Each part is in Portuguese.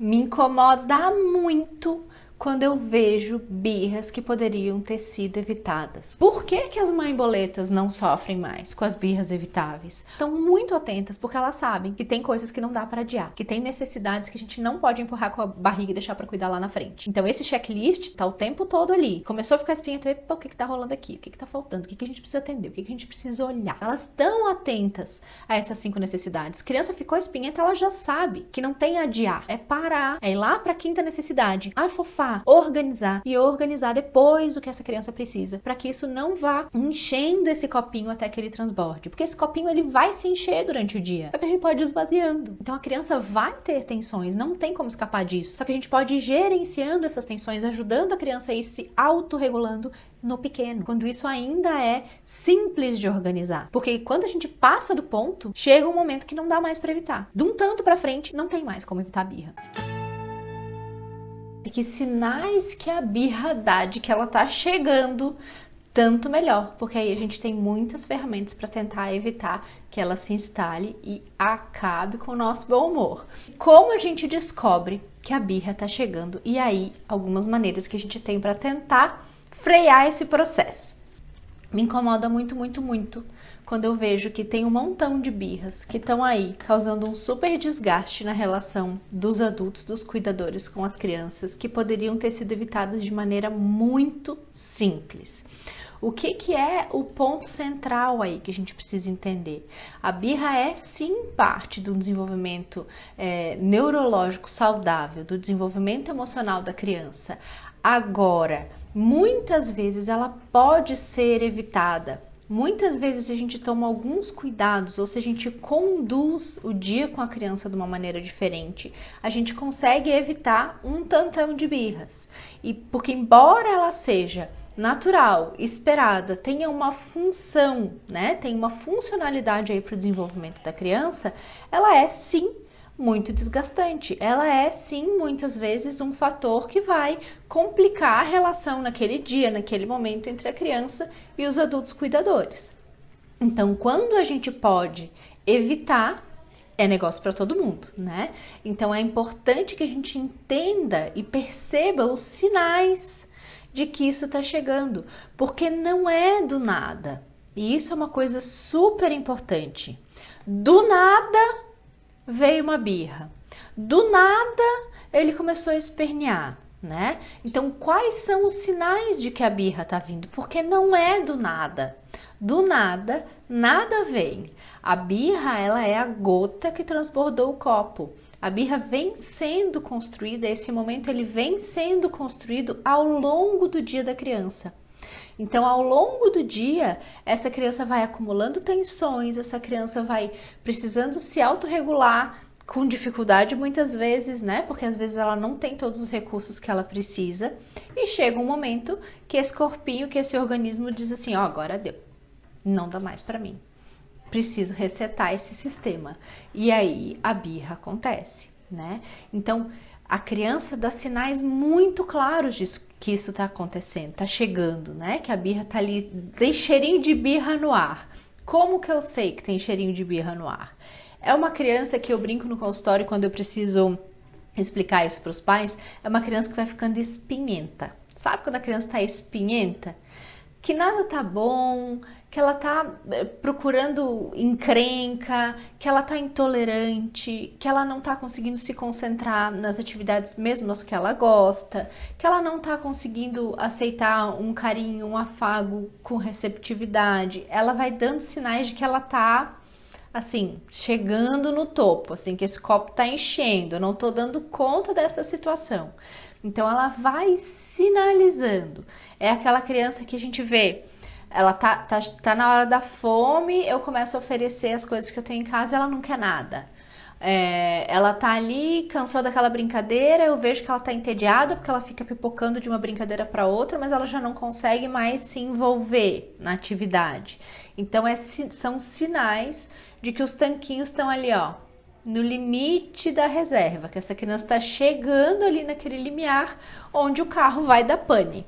Me incomoda muito quando eu vejo birras que poderiam ter sido evitadas. Por que que as mãe-boletas não sofrem mais com as birras evitáveis? Estão muito atentas porque elas sabem que tem coisas que não dá para adiar, que tem necessidades que a gente não pode empurrar com a barriga e deixar para cuidar lá na frente. Então esse checklist tá o tempo todo ali. Começou a ficar espinha, o que que tá rolando aqui? O que que tá faltando? O que que a gente precisa atender? O que que a gente precisa olhar? Elas estão atentas a essas 5 necessidades. Criança ficou espinhenta, ela já sabe que não tem adiar, é parar, é ir lá para a 5ª necessidade, afofar, organizar e organizar depois o que essa criança precisa, para que isso não vá enchendo esse copinho até que ele transborde, porque esse copinho ele vai se encher durante o dia, só que a gente pode ir esvaziando. Então a criança vai ter tensões, não tem como escapar disso, só que a gente pode ir gerenciando essas tensões, ajudando a criança a ir se autorregulando no pequeno, quando isso ainda é simples de organizar, porque quando a gente passa do ponto, chega um momento que não dá mais para evitar. De um tanto para frente, não tem mais como evitar a birra. E que sinais que a birra dá de que ela tá chegando, tanto melhor, porque aí a gente tem muitas ferramentas para tentar evitar que ela se instale e acabe com o nosso bom humor. Como a gente descobre que a birra tá chegando? E aí, algumas maneiras que a gente tem para tentar frear esse processo. Me incomoda muito, muito, muito quando eu vejo que tem um montão de birras que estão aí causando um super desgaste na relação dos adultos, dos cuidadores com as crianças, que poderiam ter sido evitadas de maneira muito simples. O que é o ponto central aí que a gente precisa entender? A birra é sim parte do desenvolvimento neurológico saudável, do desenvolvimento emocional da criança. Agora, muitas vezes ela pode ser evitada. Muitas vezes a gente toma alguns cuidados, ou se a gente conduz o dia com a criança de uma maneira diferente, a gente consegue evitar um tantão de birras. E porque embora ela seja natural, esperada, tenha uma função, né? Tem uma funcionalidade aí para o desenvolvimento da criança, ela é sim muito desgastante. Ela é sim muitas vezes um fator que vai complicar a relação naquele dia, naquele momento entre a criança e os adultos cuidadores. Então, quando a gente pode evitar, é negócio para todo mundo, né? Então é importante que a gente entenda e perceba os sinais de que isso está chegando, porque não é do nada. E isso é uma coisa super importante. Do nada veio uma birra. Do nada ele começou a espernear, né? Então quais são os sinais de que a birra tá vindo? Porque não é do nada. Do nada, nada vem. A birra, ela é a gota que transbordou o copo. A birra vem sendo construída, esse momento ele vem sendo construído ao longo do dia da criança. Então, ao longo do dia, essa criança vai acumulando tensões, essa criança vai precisando se autorregular com dificuldade muitas vezes, né? Porque às vezes ela não tem todos os recursos que ela precisa. E chega um momento que esse corpinho, que esse organismo diz assim, ó, agora deu. Não dá mais para mim. Preciso resetar esse sistema. E aí a birra acontece, né? Então, a criança dá sinais muito claros disso, que isso está acontecendo, está chegando, né? Que a birra está ali, tem cheirinho de birra no ar. Como que eu sei que tem cheirinho de birra no ar? É uma criança que eu brinco no consultório quando eu preciso explicar isso para os pais, é uma criança que vai ficando espinhenta. Sabe quando a criança está espinhenta? Que nada tá bom, que ela tá procurando encrenca, que ela tá intolerante, que ela não tá conseguindo se concentrar nas atividades mesmo as que ela gosta, que ela não tá conseguindo aceitar um carinho, um afago com receptividade. Ela vai dando sinais de que ela tá assim, chegando no topo, assim, que esse copo tá enchendo, eu não tô dando conta dessa situação. Então ela vai sinalizando. É aquela criança que a gente vê, ela tá na hora da fome, eu começo a oferecer as coisas que eu tenho em casa e ela não quer nada. Ela tá ali, cansou daquela brincadeira, eu vejo que ela tá entediada porque ela fica pipocando de uma brincadeira para outra, mas ela já não consegue mais se envolver na atividade. Então são sinais de que os tanquinhos estão ali, ó, no limite da reserva, que essa criança está chegando ali naquele limiar onde o carro vai dar pane,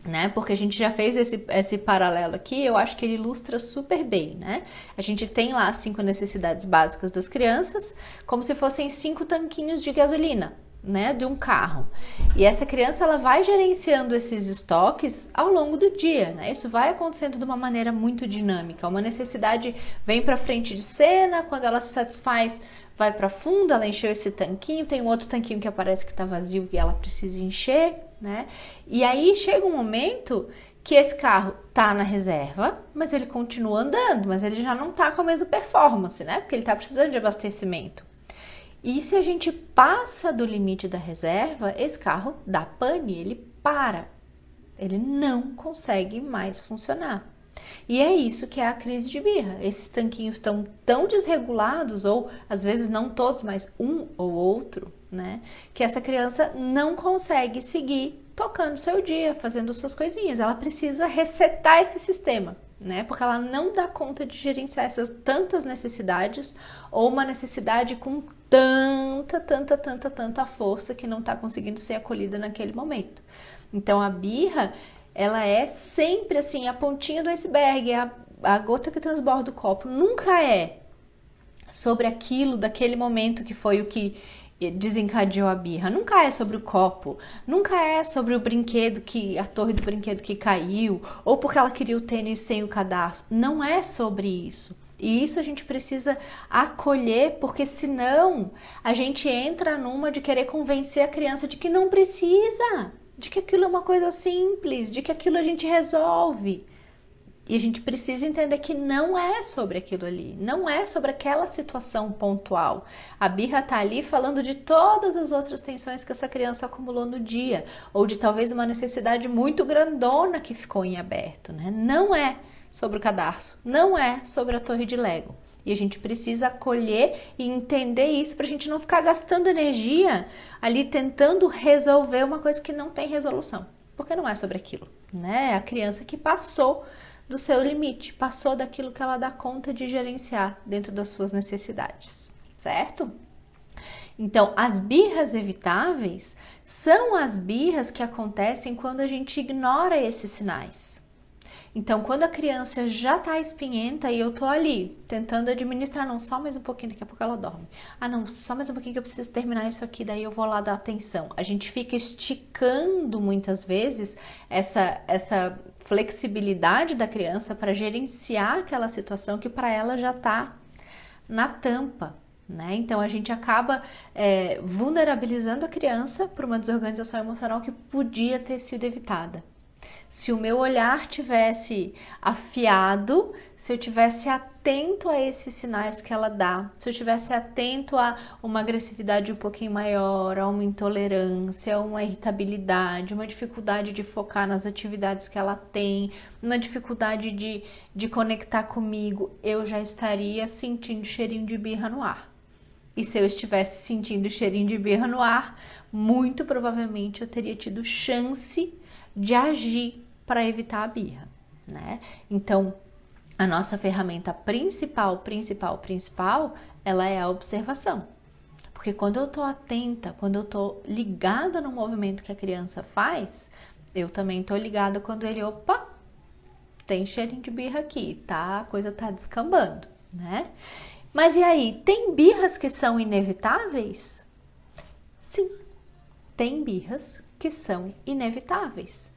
né? Porque a gente já fez esse paralelo aqui, eu acho que ele ilustra super bem, né? A gente tem lá as 5 necessidades básicas das crianças, como se fossem 5 tanquinhos de gasolina, né, de um carro. E essa criança ela vai gerenciando esses estoques ao longo do dia, né? Isso vai acontecendo de uma maneira muito dinâmica. Uma necessidade vem para frente de cena, quando ela se satisfaz, vai para fundo, ela encheu esse tanquinho, tem um outro tanquinho que aparece que está vazio e ela precisa encher, né? E aí chega um momento que esse carro tá na reserva, mas ele continua andando, mas ele já não tá com a mesma performance, né? Porque ele tá precisando de abastecimento. E se a gente passa do limite da reserva, esse carro dá pane, ele para. Ele não consegue mais funcionar. E é isso que é a crise de birra. Esses tanquinhos estão tão desregulados, ou às vezes não todos, mas um ou outro, né? Que essa criança não consegue seguir tocando seu dia, fazendo suas coisinhas. Ela precisa resetar esse sistema, né? Porque ela não dá conta de gerenciar essas tantas necessidades, ou uma necessidade com tanta força que não está conseguindo ser acolhida naquele momento. Então a birra, ela é sempre assim, a pontinha do iceberg, a gota que transborda o copo. Nunca é sobre aquilo daquele momento que foi o que desencadeou a birra. Nunca é sobre o copo, nunca é sobre o brinquedo, a torre do brinquedo que caiu, ou porque ela queria o tênis sem o cadarço. Não é sobre isso. E isso a gente precisa acolher, porque senão a gente entra numa de querer convencer a criança de que não precisa, de que aquilo é uma coisa simples, de que aquilo a gente resolve. E a gente precisa entender que não é sobre aquilo ali, não é sobre aquela situação pontual. A birra tá ali falando de todas as outras tensões que essa criança acumulou no dia, ou de talvez uma necessidade muito grandona que ficou em aberto, né? Não é sobre o cadarço, não é sobre a torre de Lego. E a gente precisa acolher e entender isso para a gente não ficar gastando energia ali tentando resolver uma coisa que não tem resolução, porque não é sobre aquilo, né? É a criança que passou do seu limite, passou daquilo que ela dá conta de gerenciar dentro das suas necessidades, certo? Então, as birras evitáveis são as birras que acontecem quando a gente ignora esses sinais. Então, quando a criança já tá espinhenta e eu tô ali tentando administrar, não, só mais um pouquinho, daqui a pouco ela dorme. Ah, não, só mais um pouquinho que eu preciso terminar isso aqui, daí eu vou lá dar atenção. A gente fica esticando muitas vezes essa flexibilidade da criança para gerenciar aquela situação que para ela já tá na tampa, né? Então, a gente acaba vulnerabilizando a criança por uma desorganização emocional que podia ter sido evitada. Se o meu olhar tivesse afiado, se eu tivesse atento a esses sinais que ela dá, se eu tivesse atento a uma agressividade um pouquinho maior, a uma intolerância, a uma irritabilidade, uma dificuldade de focar nas atividades que ela tem, uma dificuldade de conectar comigo, eu já estaria sentindo cheirinho de birra no ar. E se eu estivesse sentindo cheirinho de birra no ar, muito provavelmente eu teria tido chance de agir para evitar a birra, né? Então, a nossa ferramenta principal, ela é a observação. Porque quando eu tô atenta, quando eu tô ligada no movimento que a criança faz, eu também tô ligada quando ele, opa, tem cheirinho de birra aqui, tá? A coisa tá descambando, né? Mas e aí, tem birras que são inevitáveis? Sim, tem birras que são inevitáveis.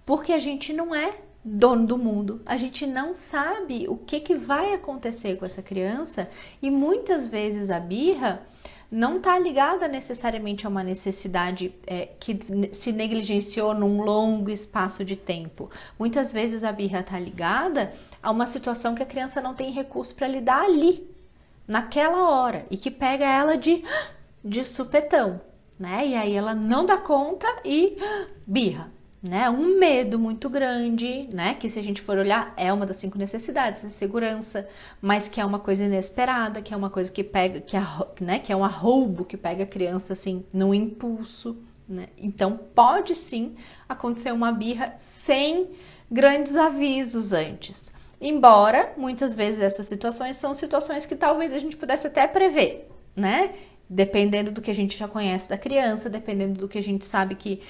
Porque a gente não é dono do mundo, a gente não sabe o que vai acontecer com essa criança e muitas vezes a birra não está ligada necessariamente a uma necessidade que se negligenciou num longo espaço de tempo. Muitas vezes a birra está ligada a uma situação que a criança não tem recurso para lidar ali, naquela hora, e que pega ela de supetão, né? E aí ela não dá conta e birra. Né? Um medo muito grande, né? Que se a gente for olhar é uma das 5 necessidades, a segurança, mas que é uma coisa inesperada, que é uma coisa que pega, que é um arroubo que pega a criança assim num impulso, né? Então pode sim acontecer uma birra sem grandes avisos antes. Embora muitas vezes essas situações são situações que talvez a gente pudesse até prever, né? Dependendo do que a gente já conhece da criança, dependendo do que a gente sabe que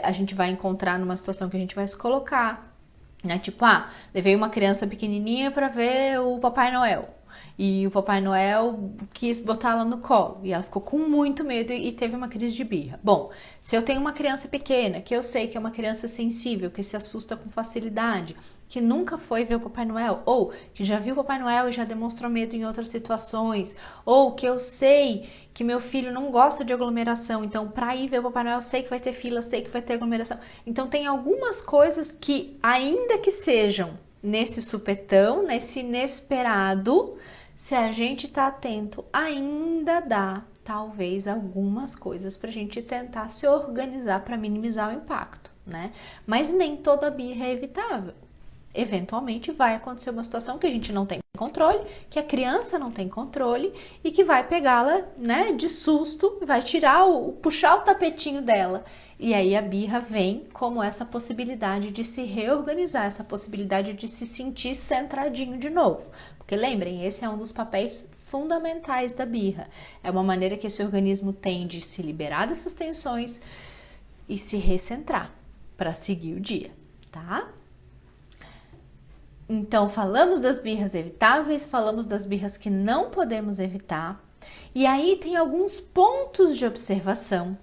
a gente vai encontrar numa situação que a gente vai se colocar, né? Tipo, levei uma criança pequenininha para ver o Papai Noel. e o Papai Noel quis botar ela no colo e ela ficou com muito medo e teve uma crise de birra. Bom, se eu tenho uma criança pequena, que eu sei que é uma criança sensível, que se assusta com facilidade, que nunca foi ver o Papai Noel, ou que já viu o Papai Noel e já demonstrou medo em outras situações, ou que eu sei que meu filho não gosta de aglomeração, então para ir ver o Papai Noel eu sei que vai ter fila, sei que vai ter aglomeração. Então tem algumas coisas que, ainda que sejam nesse supetão, nesse inesperado, se a gente tá atento, ainda dá talvez algumas coisas pra gente tentar se organizar para minimizar o impacto, né? Mas nem toda birra é evitável. Eventualmente vai acontecer uma situação que a gente não tem controle, que a criança não tem controle e que vai pegá-la, né, de susto, vai puxar o tapetinho dela. E aí a birra vem como essa possibilidade de se reorganizar, essa possibilidade de se sentir centradinho de novo. Porque lembrem, esse é um dos papéis fundamentais da birra. É uma maneira que esse organismo tem de se liberar dessas tensões e se recentrar para seguir o dia, tá? Então, falamos das birras evitáveis, falamos das birras que não podemos evitar. E aí tem alguns pontos de observação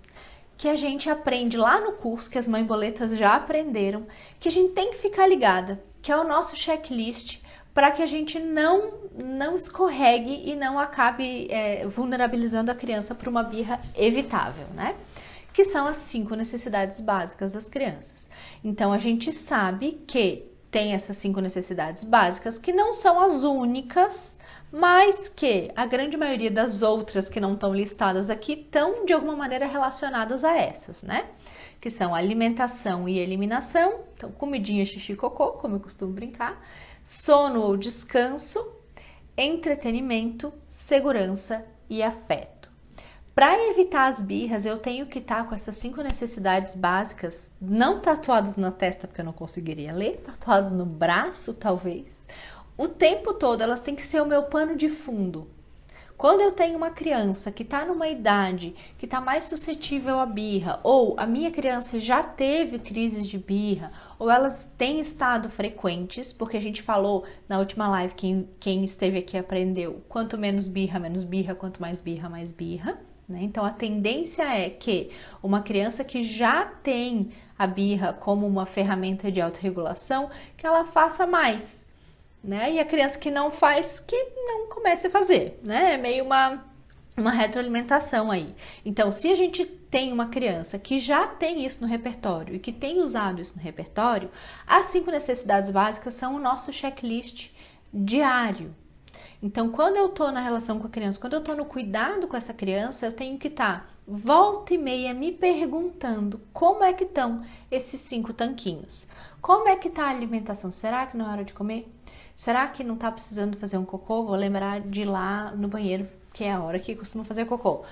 que a gente aprende lá no curso, que as mãe-boletas já aprenderam, que a gente tem que ficar ligada, que é o nosso checklist, para que a gente não escorregue e não acabe vulnerabilizando a criança para uma birra evitável, né? Que são as 5 necessidades básicas das crianças. Então, a gente sabe que tem essas 5 necessidades básicas, que não são as únicas, mas que a grande maioria das outras que não estão listadas aqui estão de alguma maneira relacionadas a essas, né? Que são alimentação e eliminação, então comidinha, xixi, cocô, como eu costumo brincar, sono ou descanso, entretenimento, segurança e afeto. Para evitar as birras, eu tenho que estar com essas 5 necessidades básicas, não tatuadas na testa, porque eu não conseguiria ler, tatuadas no braço, talvez. O tempo todo, elas têm que ser o meu pano de fundo. Quando eu tenho uma criança que está numa idade que está mais suscetível à birra, ou a minha criança já teve crises de birra, ou elas têm estado frequentes, porque a gente falou na última live, quem esteve aqui aprendeu, quanto menos birra, quanto mais birra, mais birra. Né? Então, a tendência é que uma criança que já tem a birra como uma ferramenta de autorregulação, que ela faça mais. Né? E a criança que não faz, que não comece a fazer. Né? É meio uma retroalimentação aí. Então, se a gente tem uma criança que já tem isso no repertório e que tem usado isso no repertório, as 5 necessidades básicas são o nosso checklist diário. Então, quando eu estou na relação com a criança, quando eu estou no cuidado com essa criança, eu tenho que estar volta e meia me perguntando como é que estão esses 5 tanquinhos. Como é que está a alimentação? Será que não é hora de comer? Será que não está precisando fazer um cocô? Vou lembrar de ir lá no banheiro, que é a hora que costuma fazer cocô.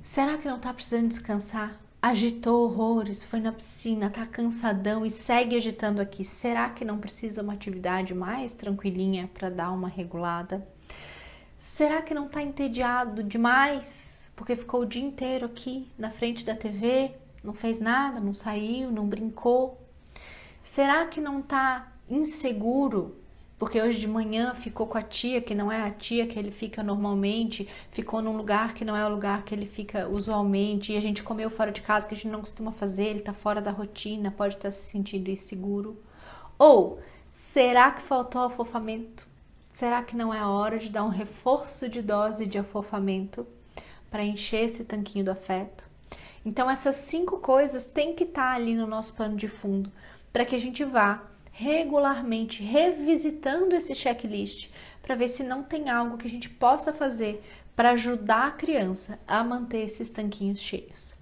Será que não está precisando descansar? Agitou horrores, foi na piscina, tá cansadão e segue agitando aqui. Será que não precisa uma atividade mais tranquilinha para dar uma regulada? Será que não tá entediado demais porque ficou o dia inteiro aqui na frente da TV, não fez nada, não saiu, não brincou? Será que não tá inseguro porque hoje de manhã ficou com a tia, que não é a tia que ele fica normalmente, ficou num lugar que não é o lugar que ele fica usualmente, e a gente comeu fora de casa, que a gente não costuma fazer, ele tá fora da rotina, pode estar se sentindo inseguro? Ou, será que faltou afofamento? Será que não é a hora de dar um reforço de dose de afofamento para encher esse tanquinho do afeto? Então, essas 5 coisas têm que estar ali no nosso pano de fundo, para que a gente vá regularmente revisitando esse checklist para ver se não tem algo que a gente possa fazer para ajudar a criança a manter esses tanquinhos cheios.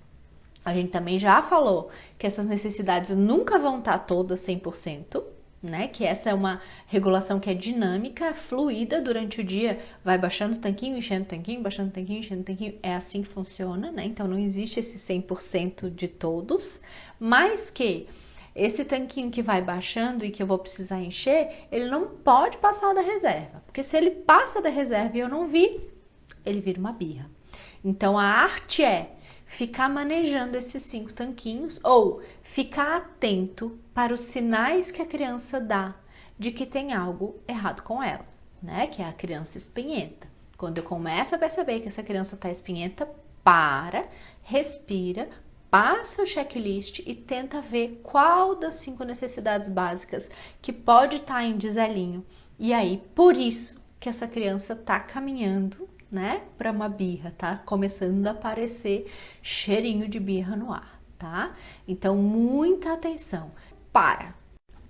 A gente também já falou que essas necessidades nunca vão estar todas 100%, né? Que essa é uma regulação que é dinâmica, fluida durante o dia, vai baixando o tanquinho, enchendo o tanquinho, baixando o tanquinho, enchendo o tanquinho, é assim que funciona, né? Então não existe esse 100% de todos, mas que esse tanquinho que vai baixando e que eu vou precisar encher, ele não pode passar da reserva. Porque se ele passa da reserva e eu não vi, ele vira uma birra. Então, a arte é ficar manejando esses 5 tanquinhos ou ficar atento para os sinais que a criança dá de que tem algo errado com ela. né? Que é a criança espinhenta. Quando eu começo a perceber que essa criança está espinhenta, para, respira, passa o checklist e tenta ver qual das 5 necessidades básicas que pode estar em desalinho. E aí, por isso que essa criança está caminhando, né, para uma birra, tá começando a aparecer cheirinho de birra no ar, tá? Então, muita atenção. Para,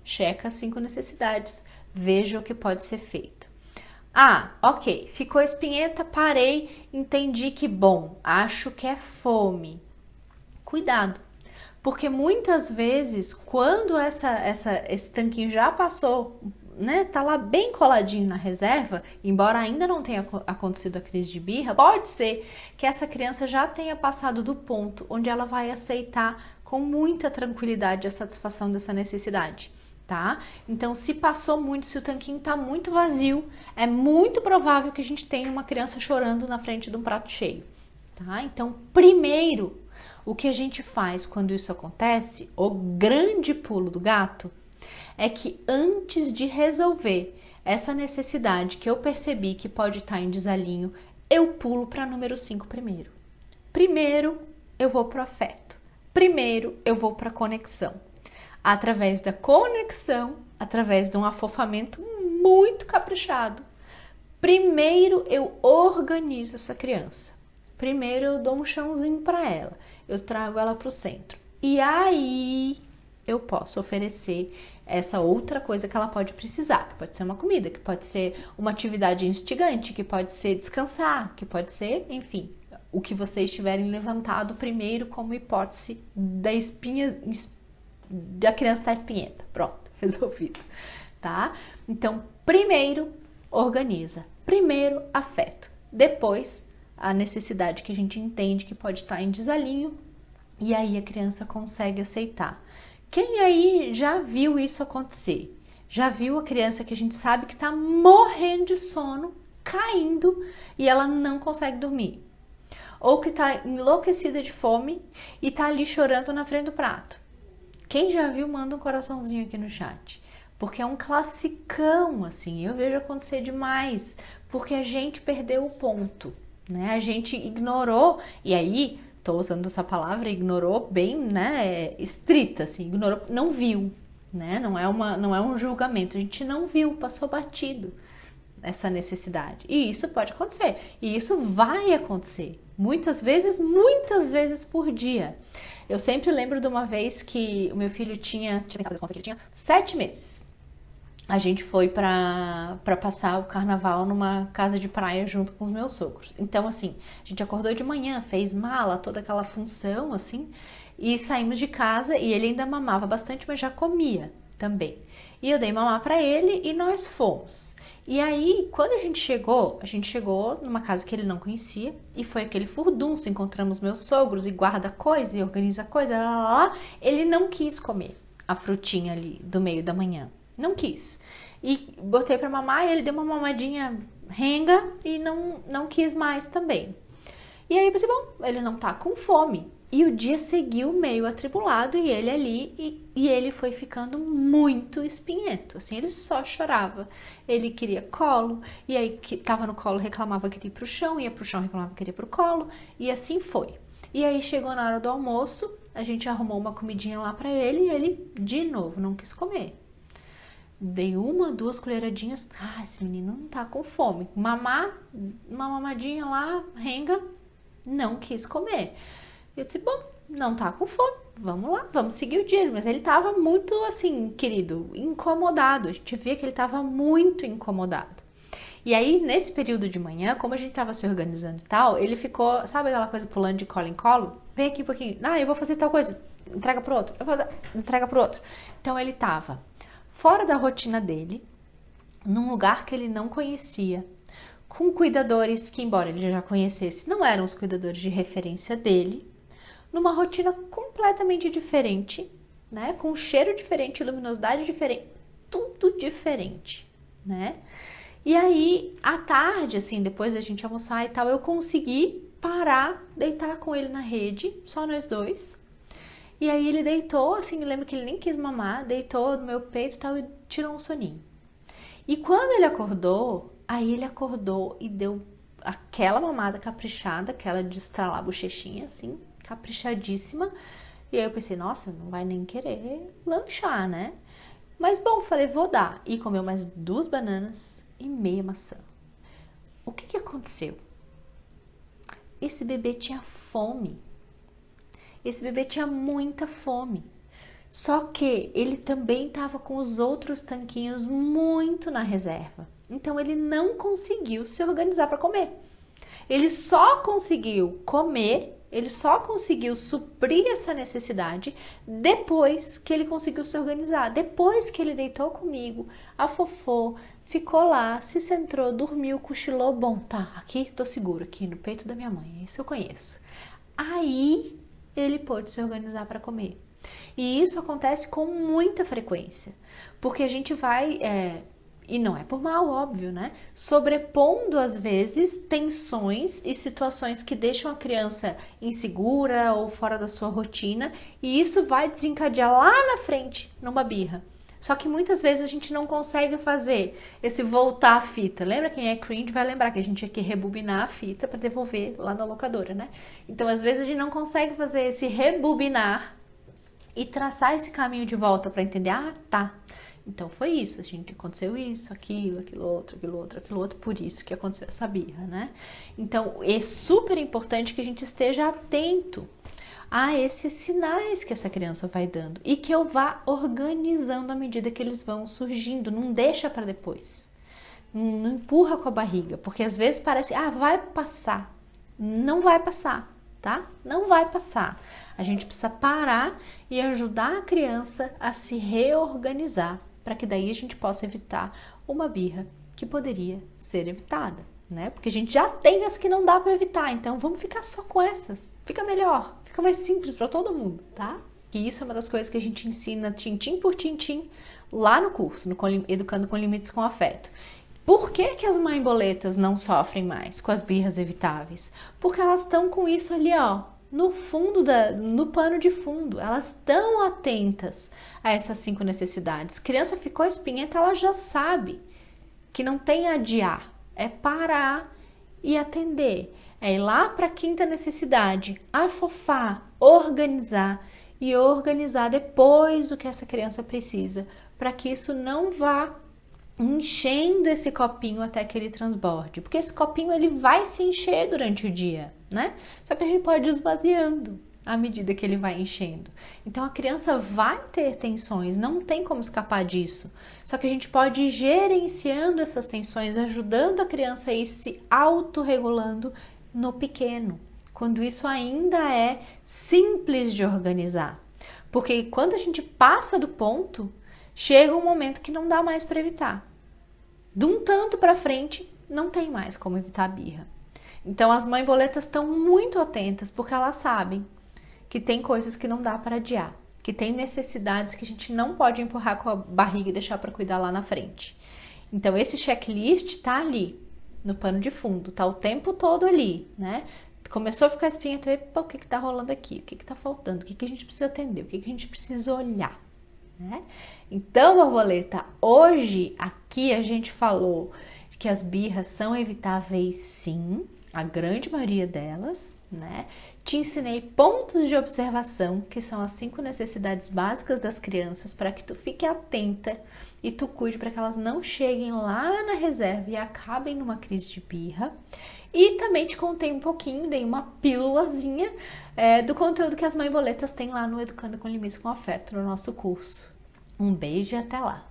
checa as 5 necessidades, veja o que pode ser feito. Ah, ok, ficou espinhenta, parei, entendi que bom, acho que é fome. Cuidado, porque muitas vezes, quando esse tanquinho já passou, né, tá lá bem coladinho na reserva, embora ainda não tenha acontecido a crise de birra, pode ser que essa criança já tenha passado do ponto onde ela vai aceitar com muita tranquilidade a satisfação dessa necessidade. Tá? Então, se passou muito, se o tanquinho tá muito vazio, é muito provável que a gente tenha uma criança chorando na frente de um prato cheio, tá? Então, primeiro, o que a gente faz quando isso acontece, o grande pulo do gato, é que antes de resolver essa necessidade que eu percebi que pode estar em desalinho, eu pulo para número 5 primeiro. Primeiro, eu vou para o afeto. Primeiro, eu vou para a conexão. Através da conexão, através de um afofamento muito caprichado. Primeiro eu organizo essa criança. Primeiro eu dou um chãozinho para ela. Eu trago ela para o centro. E aí eu posso oferecer essa outra coisa que ela pode precisar. Que pode ser uma comida, que pode ser uma atividade instigante, que pode ser descansar, que pode ser, enfim, o que vocês tiverem levantado primeiro como hipótese da criança estar espinhenta. Pronto, resolvido, tá? Então, primeiro, organiza. Primeiro, afeto. Depois, a necessidade que a gente entende que pode estar em desalinho e aí a criança consegue aceitar. Quem aí já viu isso acontecer? Já viu a criança que a gente sabe que está morrendo de sono, caindo e ela não consegue dormir? Ou que está enlouquecida de fome e está ali chorando na frente do prato? Quem já viu, manda um coraçãozinho aqui no chat. Porque é um classicão, assim. Eu vejo acontecer demais. Porque a gente perdeu o ponto, né? A gente ignorou. E aí, tô usando essa palavra, ignorou bem, né? Estrita, assim. Ignorou, não viu, né? Não é um julgamento. A gente não viu, passou batido essa necessidade. E isso pode acontecer. E isso vai acontecer. Muitas vezes por dia. Eu sempre lembro de uma vez que o meu filho tinha 7 meses. A gente foi para passar o carnaval numa casa de praia junto com os meus sogros. Então, assim, a gente acordou de manhã, fez mala, toda aquela função, assim, e saímos de casa e ele ainda mamava bastante, mas já comia também. E eu dei mamar para ele e nós fomos. E aí, quando a gente chegou numa casa que ele não conhecia e foi aquele furdunço, encontramos meus sogros e guarda coisa e organiza coisa, ele não quis comer a frutinha ali do meio da manhã, não quis. E botei para mamar e ele deu uma mamadinha renga e não quis mais também. E aí eu pensei, bom, ele não tá com fome. E o dia seguiu meio atribulado e ele ali, e ele foi ficando muito espinhento, assim, ele só chorava. Ele queria colo, e aí que tava no colo reclamava que queria ir pro chão, ia pro chão reclamava que queria ir pro colo, e assim foi. E aí chegou na hora do almoço, a gente arrumou uma comidinha lá pra ele, e ele, de novo, não quis comer. Dei 2 colheradinhas, esse menino não tá com fome. Mamar, uma mamadinha lá, renga, não quis comer. Eu disse, bom, não tá com fome, vamos lá, vamos seguir o dia. Mas ele tava muito, assim, querido, incomodado. A gente via que ele tava muito incomodado. E aí, nesse período de manhã, como a gente tava se organizando e tal, ele ficou, sabe aquela coisa pulando de colo em colo? Vem aqui um pouquinho, eu vou fazer tal coisa, entrega pro outro, entrega pro outro. Então, ele tava fora da rotina dele, num lugar que ele não conhecia, com cuidadores que, embora ele já conhecesse, não eram os cuidadores de referência dele, numa rotina completamente diferente, né? Com cheiro diferente, luminosidade diferente, tudo diferente, né? E aí, à tarde, assim, depois da gente almoçar e tal, eu consegui parar, deitar com ele na rede, só nós dois. E aí ele deitou, assim, eu lembro que ele nem quis mamar, deitou no meu peito e tal, e tirou um soninho. E quando ele acordou, Aí ele acordou e deu aquela mamada caprichada, aquela de estralar a bochechinha, assim, caprichadíssima. E aí eu pensei, nossa, não vai nem querer lanchar, né? Mas bom, falei, vou dar. E comeu mais 2 bananas e meia maçã. O que aconteceu? Esse bebê tinha fome. Esse bebê tinha muita fome. Só que ele também estava com os outros tanquinhos muito na reserva. Então ele não conseguiu se organizar para comer. Ele só conseguiu comer, ele só conseguiu suprir essa necessidade depois que ele conseguiu se organizar. Depois que ele deitou comigo, afofou, ficou lá, se centrou, dormiu, cochilou. Bom, tá, aqui tô seguro, aqui no peito da minha mãe, isso eu conheço. Aí ele pôde se organizar para comer. E isso acontece com muita frequência, porque a gente vai, e não é por mal, óbvio, né? Sobrepondo, às vezes, tensões e situações que deixam a criança insegura ou fora da sua rotina, e isso vai desencadear lá na frente, numa birra. Só que muitas vezes a gente não consegue fazer esse voltar a fita. Lembra, quem é cringe vai lembrar que a gente tinha que rebobinar a fita para devolver lá na locadora, né? Então, às vezes a gente não consegue fazer esse rebobinar e traçar esse caminho de volta para entender, tá, então foi isso, assim, que aconteceu isso, aquilo outro, por isso que aconteceu essa birra, né? Então, é super importante que a gente esteja atento a esses sinais que essa criança vai dando e que eu vá organizando à medida que eles vão surgindo, não deixa para depois, não empurra com a barriga, porque às vezes parece, vai passar, não vai passar, tá? Não vai passar. A gente precisa parar e ajudar a criança a se reorganizar, para que daí a gente possa evitar uma birra que poderia ser evitada, né? Porque a gente já tem as que não dá para evitar, então vamos ficar só com essas. Fica melhor, fica mais simples para todo mundo, tá? E isso é uma das coisas que a gente ensina tintim por tintim lá no curso, no Educando com Limites com Afeto. Por que as mãe-boletas não sofrem mais com as birras evitáveis? Porque elas estão com isso ali, no fundo, no pano de fundo. Elas estão atentas a essas 5 necessidades. Criança ficou espinhenta, ela já sabe que não tem a adiar. É parar e atender. É ir lá para a 5ª necessidade, afofar, organizar e organizar depois o que essa criança precisa, para que isso não vá enchendo esse copinho até que ele transborde, porque esse copinho ele vai se encher durante o dia, né? Só que a gente pode ir esvaziando à medida que ele vai enchendo. Então a criança vai ter tensões, não tem como escapar disso. Só que a gente pode ir gerenciando essas tensões, ajudando a criança a ir se autorregulando no pequeno, quando isso ainda é simples de organizar. Porque quando a gente passa do ponto, chega um momento que não dá mais para evitar. De um tanto para frente, não tem mais como evitar a birra. Então, as mãe-boletas estão muito atentas, porque elas sabem que tem coisas que não dá para adiar, que tem necessidades que a gente não pode empurrar com a barriga e deixar para cuidar lá na frente. Então, esse checklist tá ali, no pano de fundo, tá o tempo todo ali, né? Começou a ficar espinhento, o que tá rolando aqui? O que tá faltando? O que a gente precisa atender? O que a gente precisa olhar? Né? Então, borboleta, hoje aqui a gente falou que as birras são evitáveis sim, a grande maioria delas, né? Te ensinei pontos de observação, que são as 5 necessidades básicas das crianças, para que tu fique atenta e tu cuide para que elas não cheguem lá na reserva e acabem numa crise de birra. E também te contei um pouquinho, dei uma pílulazinha do conteúdo que as mãe-boletas têm lá no Educando com Limites com Afeto, no nosso curso. Um beijo e até lá!